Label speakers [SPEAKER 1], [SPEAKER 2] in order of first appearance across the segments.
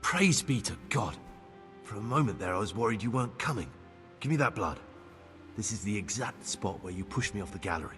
[SPEAKER 1] Praise be to God. For a moment there I was worried you weren't coming. Give me that blood. This is the exact spot where you pushed me off the gallery.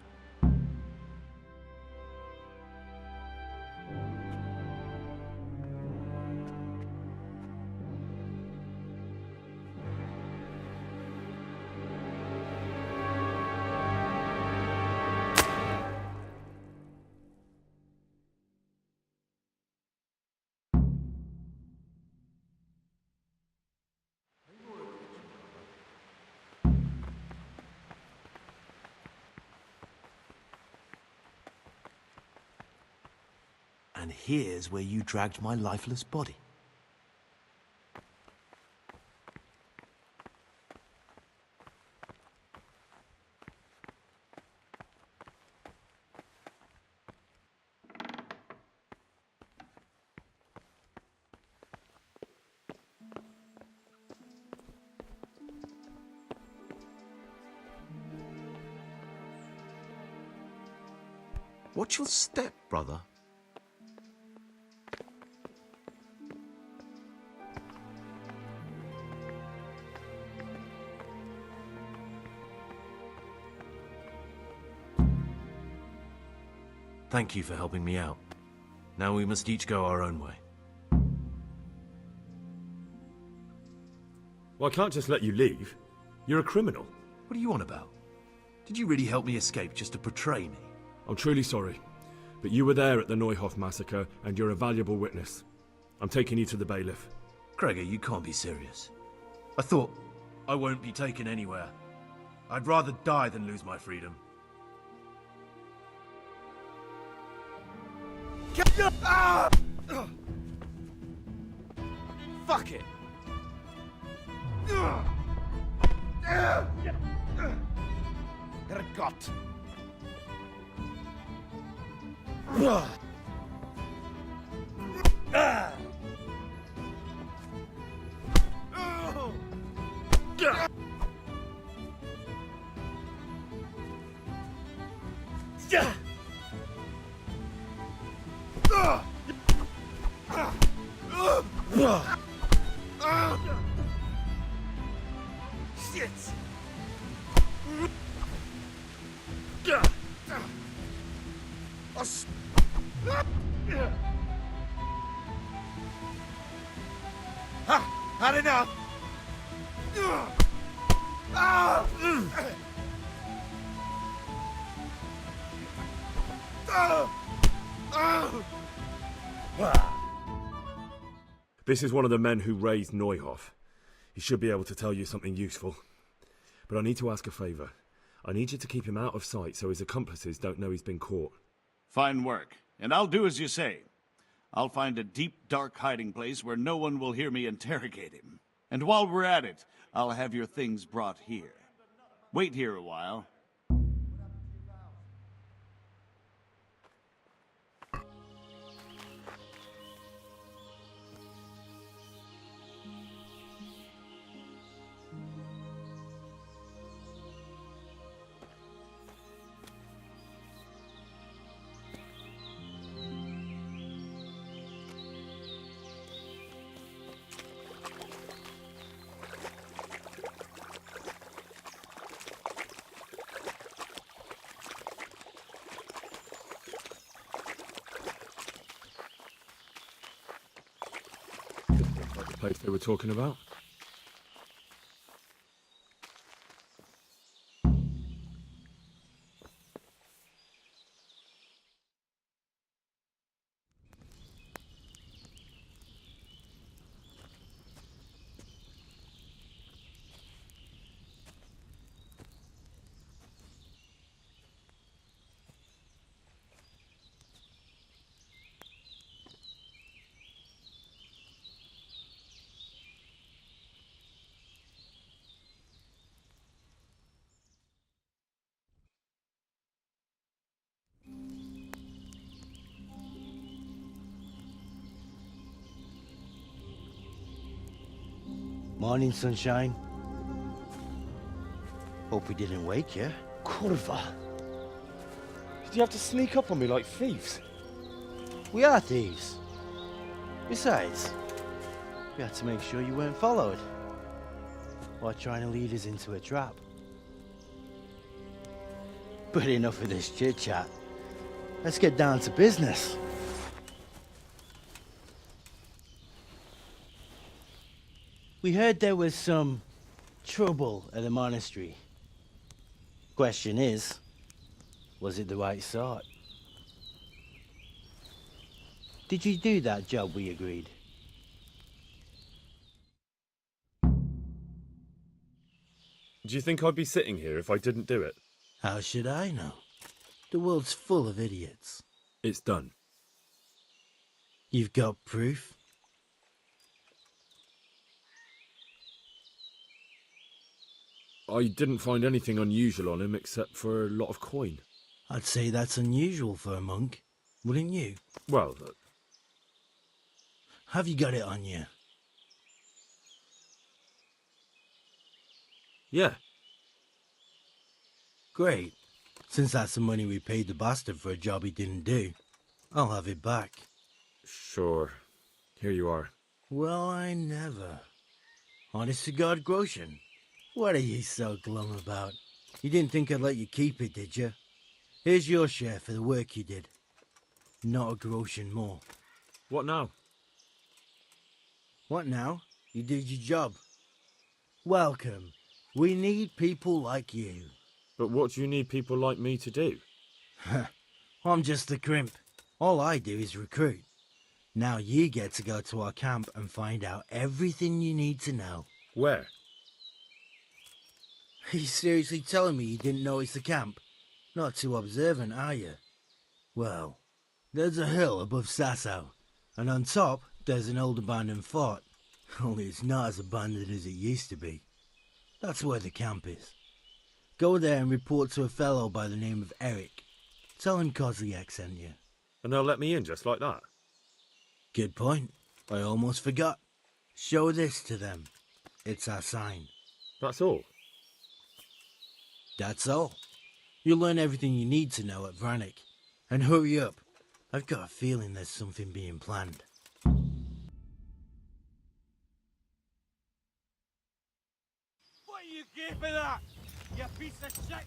[SPEAKER 1] And here's where you dragged my lifeless body. Watch your step, brother. Thank you for helping me out. Now we must each go our own way.
[SPEAKER 2] Well, I can't just let you leave. You're a criminal.
[SPEAKER 1] What are you on about? Did you really help me escape just to betray me?
[SPEAKER 2] I'm truly sorry, but you were there at the Neuhoff massacre, and you're a valuable witness. I'm taking you to the bailiff.
[SPEAKER 1] Gregor, you can't be serious. I thought I won't be taken anywhere. I'd rather die than lose my freedom.
[SPEAKER 3] Fuck it! Herrgott! Shit! Ha! Had enough!
[SPEAKER 2] This is one of the men who raised Neuhoff. He should be able to tell you something useful. But I need to ask a favour. I need you to keep him out of sight so his accomplices don't know he's been caught.
[SPEAKER 4] Fine work, and I'll do as you say. I'll find a deep, dark hiding place where no one will hear me interrogate him. And while we're at it, I'll have your things brought here. Wait here a while.
[SPEAKER 2] Like the place they were talking about.
[SPEAKER 3] Morning, sunshine. Hope we didn't wake you.
[SPEAKER 5] Kurva. Did you have to sneak up on me like thieves?
[SPEAKER 3] We are thieves. Besides, We had to make sure you weren't followed. Or trying to lead us into a trap. But enough of this chit-chat. Let's get down to business. We heard there was some trouble at the monastery. Question is, was it the right sort? Did you do that job we agreed?
[SPEAKER 2] Do you think I'd be sitting here if I didn't do it?
[SPEAKER 3] How should I know? The world's full of idiots.
[SPEAKER 2] It's done.
[SPEAKER 3] You've got proof?
[SPEAKER 2] I didn't find anything unusual on him except for a lot of coin.
[SPEAKER 3] I'd say that's unusual for a monk, wouldn't you?
[SPEAKER 2] Well,
[SPEAKER 3] Have you got it on you?
[SPEAKER 2] yeah.
[SPEAKER 3] Great. Since that's the money we paid the bastard for a job he didn't do, I'll have it back.
[SPEAKER 2] Sure. Here you are.
[SPEAKER 3] Well, I never. Honest to God, Groshen. What are you so glum about? You didn't think I'd let you keep it, did you? Here's your share for the work you did. Not a Groshen more.
[SPEAKER 2] What now?
[SPEAKER 3] What now? You did your job. Welcome. We need people like you.
[SPEAKER 2] But what do you need people like me to do?
[SPEAKER 3] I'm just the crimp. All I do is recruit. Now you get to go to our camp and find out everything you need to know.
[SPEAKER 2] Where?
[SPEAKER 3] Are you seriously telling me you didn't know it's the camp? Not too observant, are you? Well, there's a hill above Sasau, and on top there's an old abandoned fort. Only it's not as abandoned as it used to be. That's where the camp is. Go there and report to a fellow by the name of Eric. Tell him Kozliak sent you.
[SPEAKER 2] And they'll let me in just like that?
[SPEAKER 3] Good point. I almost forgot. Show this to them. It's our sign.
[SPEAKER 2] That's all?
[SPEAKER 3] That's all. You'll learn everything you need to know at Vranik. And hurry up. I've got a feeling there's something being planned.
[SPEAKER 6] What are you gaping at? You piece of shit!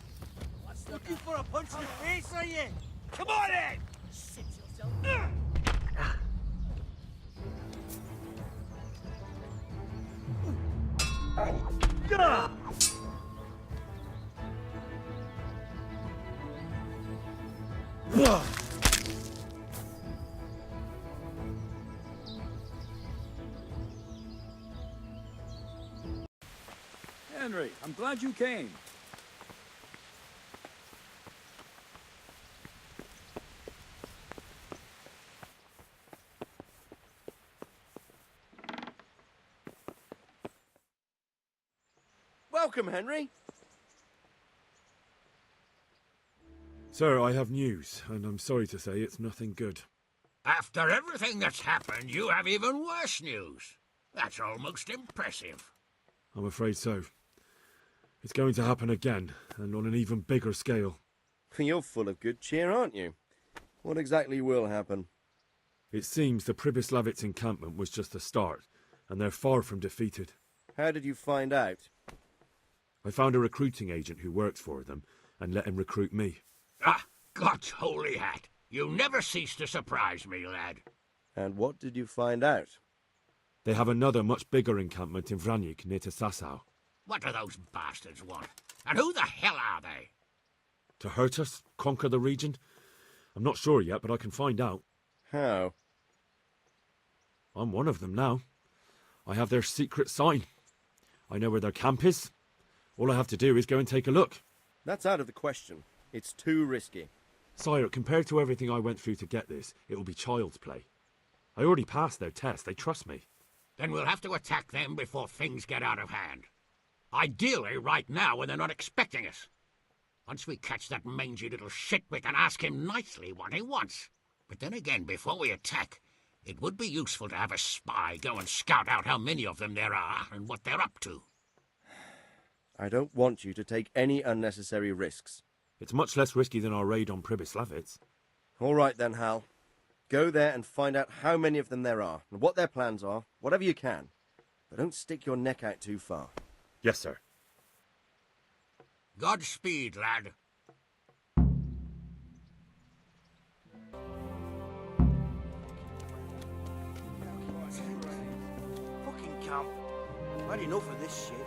[SPEAKER 6] Looking for a punch in the face, are you? Come on in! Sit yourself.
[SPEAKER 7] Henry, I'm glad you came.
[SPEAKER 6] Welcome, Henry.
[SPEAKER 2] Sir, I have news, and I'm sorry to say it's nothing good.
[SPEAKER 8] After everything that's happened, you have even worse news. That's almost impressive.
[SPEAKER 2] I'm afraid so. It's going to happen again, and on an even bigger scale.
[SPEAKER 6] You're full of good cheer, aren't you? What exactly will happen?
[SPEAKER 2] It seems the Pribyslavitz encampment was just a start, and they're far from defeated.
[SPEAKER 6] How did you find out?
[SPEAKER 2] I found a recruiting agent who works for them, and let him recruit me.
[SPEAKER 8] Ah, God's holy hat. You never cease to surprise me, lad.
[SPEAKER 6] And what did you find out?
[SPEAKER 2] They have another much bigger encampment in Vranik near to Sasau.
[SPEAKER 8] What do those bastards want? And who the hell are they?
[SPEAKER 2] To hurt us? Conquer the region? I'm not sure yet, but I can find out.
[SPEAKER 6] How?
[SPEAKER 2] I'm one of them now. I have their secret sign. I know where their camp is. All I have to do is go and take a look.
[SPEAKER 6] That's out of the question. It's too risky.
[SPEAKER 2] Sire, compared to everything I went through to get this, it will be child's play. I already passed their test. They trust me.
[SPEAKER 8] Then we'll have to attack them before things get out of hand. Ideally, right now, when they're not expecting us. Once we catch that mangy little shit, we can ask him nicely what he wants. But then again, before we attack, it would be useful to have a spy go and scout out how many of them there are and what they're up to.
[SPEAKER 6] I don't want you to take any unnecessary risks.
[SPEAKER 2] It's much less risky than our raid on Pribyslavitz.
[SPEAKER 6] All right then, Hal. Go there and find out how many of them there are, and what their plans are, whatever you can.
[SPEAKER 7] but don't stick your neck out too far.
[SPEAKER 2] Yes, sir.
[SPEAKER 8] Godspeed, lad.
[SPEAKER 3] Fucking camp. I've had enough of this shit.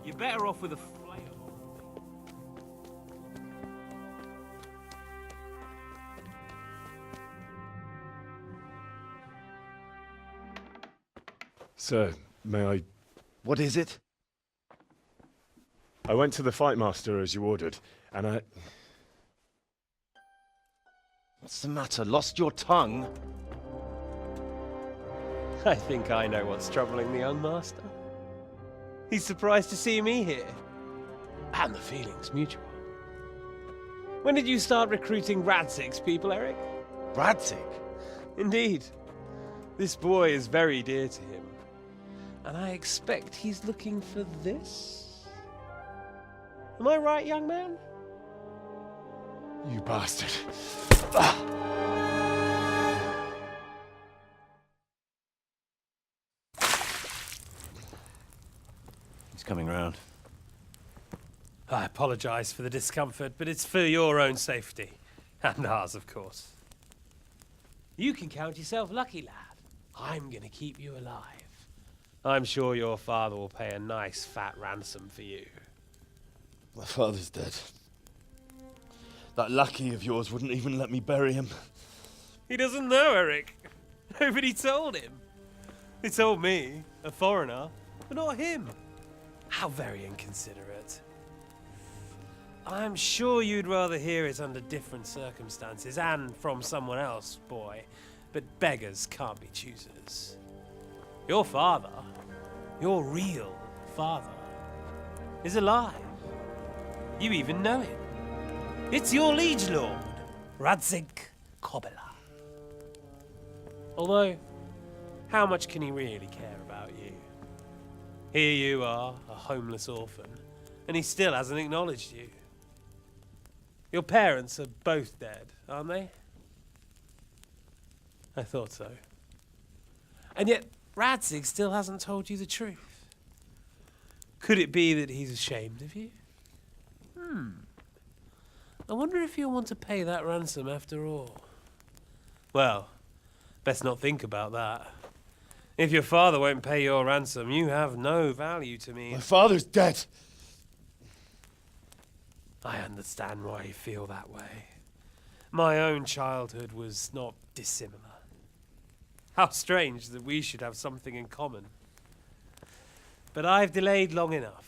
[SPEAKER 6] You're better off with a flail.
[SPEAKER 2] Sir, may I...
[SPEAKER 1] What is it?
[SPEAKER 2] I went to the fight master as you ordered, and I...
[SPEAKER 1] What's the matter? Lost your tongue?
[SPEAKER 5] I think I know what's troubling the young master. He's surprised to see me here. And the feeling's mutual. When did you start recruiting Radzig's people, Eric?
[SPEAKER 1] Radzig?
[SPEAKER 5] Indeed. This boy is very dear to him. And I expect he's looking for this? Am I right, young man?
[SPEAKER 2] You bastard.
[SPEAKER 1] He's coming round.
[SPEAKER 5] I apologize for the discomfort, but it's for your own safety. And ours, of course. You can count yourself lucky, lad. I'm gonna keep you alive. I'm sure your father will pay a nice fat ransom for you.
[SPEAKER 2] My father's dead. That lackey of yours wouldn't even let me bury him.
[SPEAKER 5] He doesn't know, Eric. Nobody told him. They told me, a foreigner, but not him. How very inconsiderate. I'm sure you'd rather hear it under different circumstances and from someone else, boy. But beggars can't be choosers. Your father, your real father, is alive. You even know him. It's your liege lord, Radzig Kobyla. Although, how much can he really care about you? Here you are, a homeless orphan, and he still hasn't acknowledged you. Your parents are both dead, aren't they? I thought so. And yet, Radzig still hasn't told you the truth. Could it be that he's ashamed of you? I wonder if you'll want to pay that ransom after all. Well, best not think about that. If your father won't pay your ransom, you have no value to me.
[SPEAKER 2] My father's dead.
[SPEAKER 5] I understand why you feel that way. My own childhood was not dissimilar. How strange that we should have something in common. But I've delayed long enough.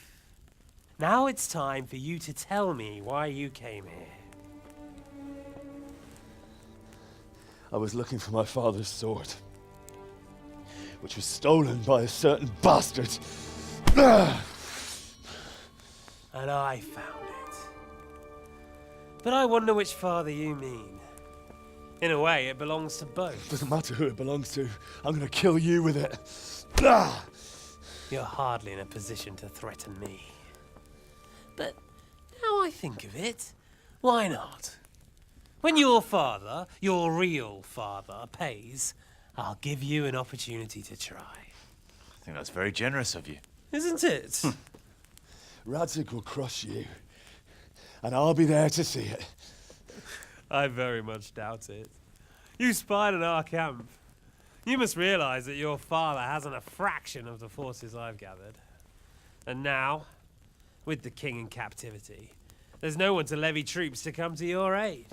[SPEAKER 5] Now it's time for you to tell me why you came here.
[SPEAKER 2] I was looking for my father's sword, which was stolen by a certain bastard.
[SPEAKER 5] And I found it. But I wonder which father you mean. In a way, it belongs to both.
[SPEAKER 2] Doesn't matter who it belongs to. I'm gonna kill you with it.
[SPEAKER 5] You're hardly in a position to threaten me. But now I think of it, why not? When your father, your real father, pays, I'll give you an opportunity to try.
[SPEAKER 1] I think that's very generous of you.
[SPEAKER 5] Isn't it?
[SPEAKER 2] Radzig will crush you, and I'll be there to see it.
[SPEAKER 5] I very much doubt it. You spied on our camp. You must realize that your father hasn't a fraction of the forces I've gathered. And now, with the king in captivity, there's no one to levy troops to come to your aid.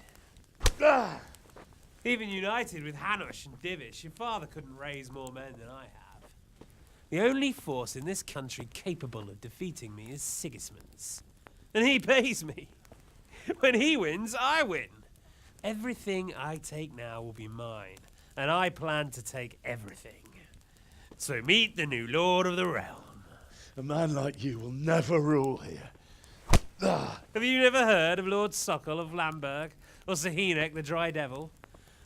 [SPEAKER 5] Even united with Hanush and Divish, your father couldn't raise more men than I have. The only force in this country capable of defeating me is Sigismund's. And he pays me. When he wins, I win. Everything I take now will be mine, and I plan to take everything. So meet the new lord of the realm.
[SPEAKER 2] A man like you will never rule here.
[SPEAKER 5] Have you never heard of Lord Sokol of Lamberg, or Sahinek the Dry Devil?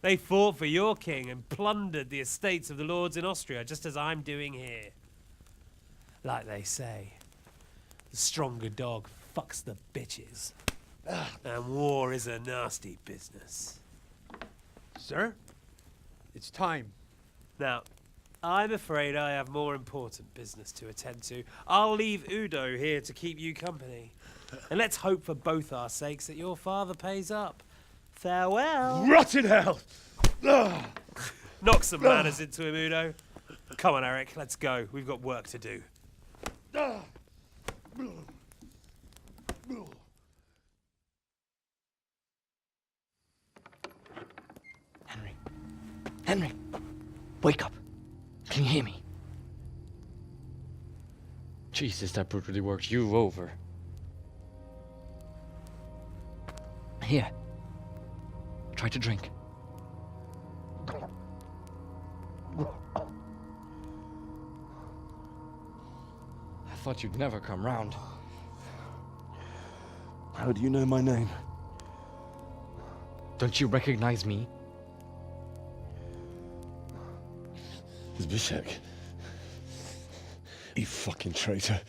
[SPEAKER 5] They fought for your king and plundered the estates of the lords in Austria, just as I'm doing here. Like they say, The stronger dog fucks the bitches. And war is a nasty business.
[SPEAKER 6] Sir, it's time.
[SPEAKER 5] Now, I'm afraid I have more important business to attend to. I'll leave Udo here to keep you company. And let's hope for both our sakes that your father pays up. Farewell.
[SPEAKER 2] Rotted hell!
[SPEAKER 5] Knock some manners into him, Udo. Come on, Eric, let's go. We've got work to do.
[SPEAKER 9] Henry, wake up. Can you hear me? Jesus, that brutally worked you over. Here. Try to drink. I thought you'd never come round.
[SPEAKER 2] How do you know my name?
[SPEAKER 9] Don't you recognize me?
[SPEAKER 2] Zbyszek. You fucking traitor.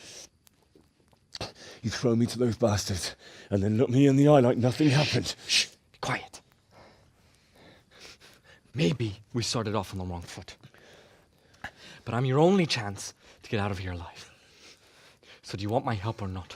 [SPEAKER 2] You throw me to those bastards, and then look me in the eye like nothing happened.
[SPEAKER 9] Shh! Be quiet. Maybe we started off on the wrong foot. But I'm your only chance to get out of here alive. So do you want my help or not?